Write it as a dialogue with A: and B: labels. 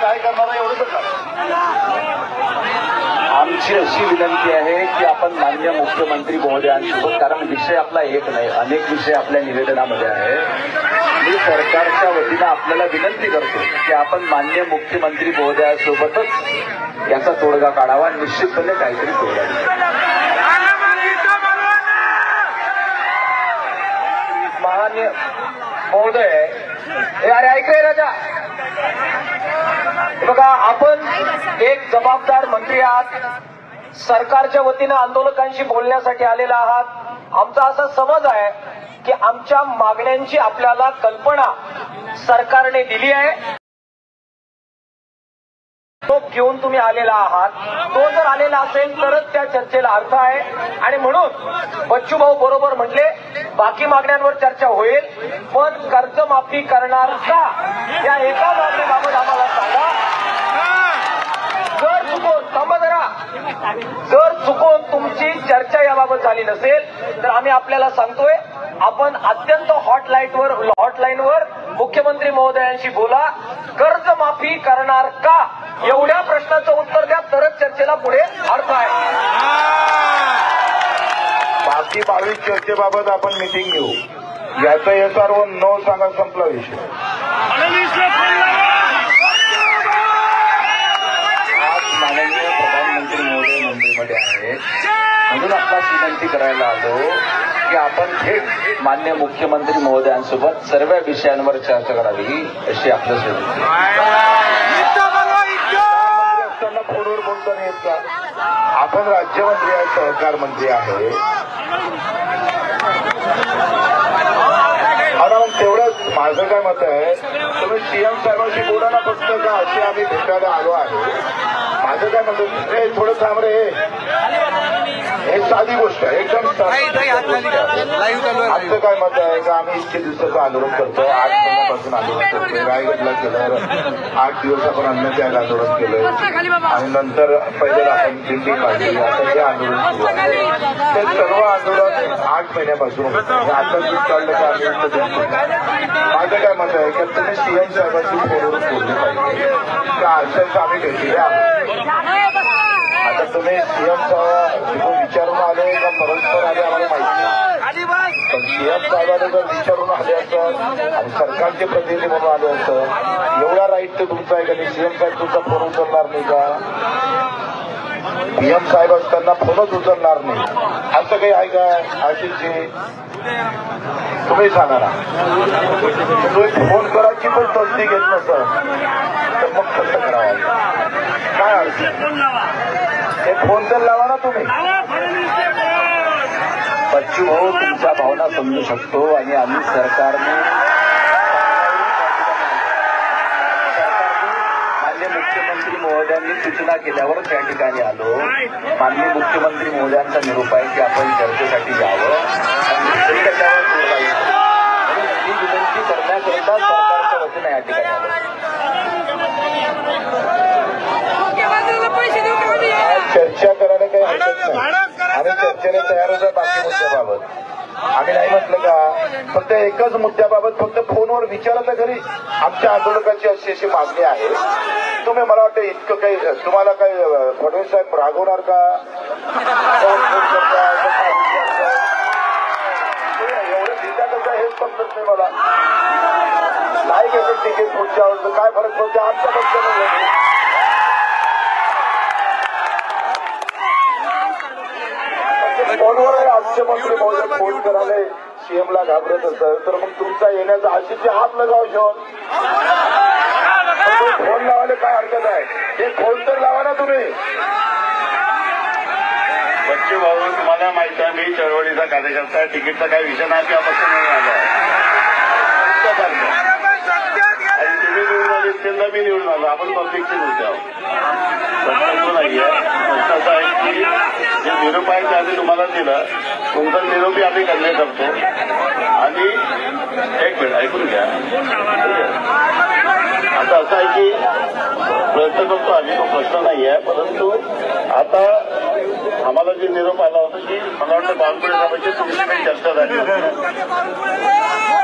A: काय करणार एवढं का?
B: आमची अशी विनंती आहे की आपण माननीय मुख्यमंत्री महोदयांसोबत, कारण विषय आपला एक नाही, अनेक विषय आपल्या निवेदनामध्ये आहे. मी सरकारच्या वतीनं आपल्याला विनंती करतो की आपण माननीय मुख्यमंत्री महोदयांसोबतच याचा तोडगा काढावा. निश्चितपणे काहीतरी तोडगा माननीय महोदय. अरे ऐक रे राजा, बघा आपण एक जबाबदार मंत्री आहात, सरकारच्या वतीनं आंदोलकांशी बोलण्यासाठी आलेला आहात. आमचा असा समज आहे की आमच्या मागण्यांची आपल्याला कल्पना सरकारने दिली आहे, तो घेऊन तुम्ही आलेला आहात. तो जर आलेला असेल तरच त्या चर्चेला अर्थ आहे. आणि म्हणून बच्चू भाऊ बरोबर म्हटले, बाकी मागण्यांवर चर्चा होईल, पण कर्जमाफी करणार का या एका मागणीबाबत आम्हाला सांगा. जर चुकून तुमची चर्चा याबाबत झाली नसेल तर आम्ही आपल्याला सांगतोय, आपण अत्यंत हॉटलाईनवर मुख्यमंत्री महोदयांशी बोला. कर्जमाफी करणार का एवढ्या प्रश्नाचं उत्तर द्या, तरच चर्चेला पुढे अर्थ आहे.
A: बाकी 22 चर्चेबाबत आपण मीटिंग घेऊ. याचा SRO नो सांगा, संपला विषय.
B: आज माननीय प्रधानमंत्री महोदय मुंबईमध्ये आहेत, म्हणून आपल्याला विनंती करायला आलो की आपण थेट माननीय मुख्यमंत्री महोदयांसोबत सर्व विषयांवर चर्चा करावी अशी आपल्या विनंती.
A: असताना फोनवर बोलताना येत का? आपण राज्यमंत्री आहे, सहकार मंत्री आहे. आणि मग तेवढंच माझं काय मत आहे, तुम्ही CM साहेबांशी बोला ना फक्त, का असे आम्ही भेटायला आलो आहे. माझं काय म्हणतो, थोडं थांब रे, हे साधी गोष्ट आहे एकदम. आमचं काय मत आहे का आम्ही इतके दिवसाचं आंदोलन करतोय, 8 महिन्यापासून आंदोलन करतोय. रायगडला केलं, 8 दिवस आपण अन्नत्याग आंदोलन केलं आणि नंतर पहिले आपण दिंडी काढली. आता हे आंदोलन सुरू आहे. ते सर्व आंदोलन 8 महिन्यापासून आता दूध काढलं का आम्ही. माझं काय मत आहे की तुम्ही CM साहेबांची फोनवर बोलले पाहिजे का अशाच आम्ही भेटूया. आता तुम्ही CM साहेब विचारून आले का परस्पर आले आम्हाला माहिती नाही, पण CM साहेबांना जर विचारून आले असं आणि सरकारचे प्रतिनिधी म्हणून आले असं, एवढा राईट तर तुमचा आहे का नाही? CM साहेब तुमचा फोन उचलणार नाही का? PM साहेब असताना फोनच उचलणार नाही असं काही आहे का? आशिषजी तुम्ही सांगा ना. तुम्ही फोन करायची पण तसदी घेत नसं तर मग कसं करावं? काय अडचण? हे फोन तर लावा ना तुम्ही.
B: बच्चू भाऊ, तुमच्या भावना समजू शकतो आणि आम्ही सरकारने माननीय मुख्यमंत्री महोदयांनी सूचना केल्यावर त्या ठिकाणी आलो. माननीय मुख्यमंत्री महोदयांचा निरोप आहे की आपण चर्चेसाठी यावं आणि त्याच्यावर तोडगा येतो. ही विनंती करण्याकरिता सरकारच्या वतीनं या ठिकाणी आलो.
A: चर्चा करायला काही हरकत नाही. आम्ही चर्चेला तयार होतो बाकी मुद्द्याबाबत. आम्ही नाही म्हटलं का, फक्त एकच मुद्द्याबाबत फक्त फोनवर विचारा तर घरी. आमच्या आंदोलकांची अशी मागणी आहे. तुम्ही मला वाटतं इतकं काही तुम्हाला काही फडणवीस साहेब रागवणार का? एवढं चिंता करता हेच समजत नाही मला. नाही घेतलं तिकीट पुढच्या वेळेस काय फरक पडतो आमच्या पक्षाने. फोनवर आमचे मंत्री महोदय फोन करायला CMला घाबरत असत तर मग तुमचा येण्याचा आशिषचे हात लगाव शोध. फोन लावायला काय हरकत आहे? हे फोन तर लावा ना तुम्ही.
C: बच्चू भाऊ, तुम्हाला माहिती आहे मी चळवळीचा कार्यकर्ता आहे. तिकीटचा काही विषय नाही किंवापासून नाही आला. आणि तुम्ही निवडून आले त्यांना मी निवडून आलो. आपण पब्लिकचे मुद्दे आहोत, प्रश्न नाहीये. फक्त असं आहे की जे निरोप आहे ते आम्ही तुम्हाला दिलं. तुमचा निरोपी आम्ही कन्वे करतो. आणि एक मिनिट ऐकून घ्या. आता असं आहे की प्रयत्न करतो आम्ही, तो प्रश्न नाही आहे. परंतु आता आम्हाला जे निरोप आला होता की मला वाटतं बावनकुळे साहेबांची तुमची काही चर्चा झाली होती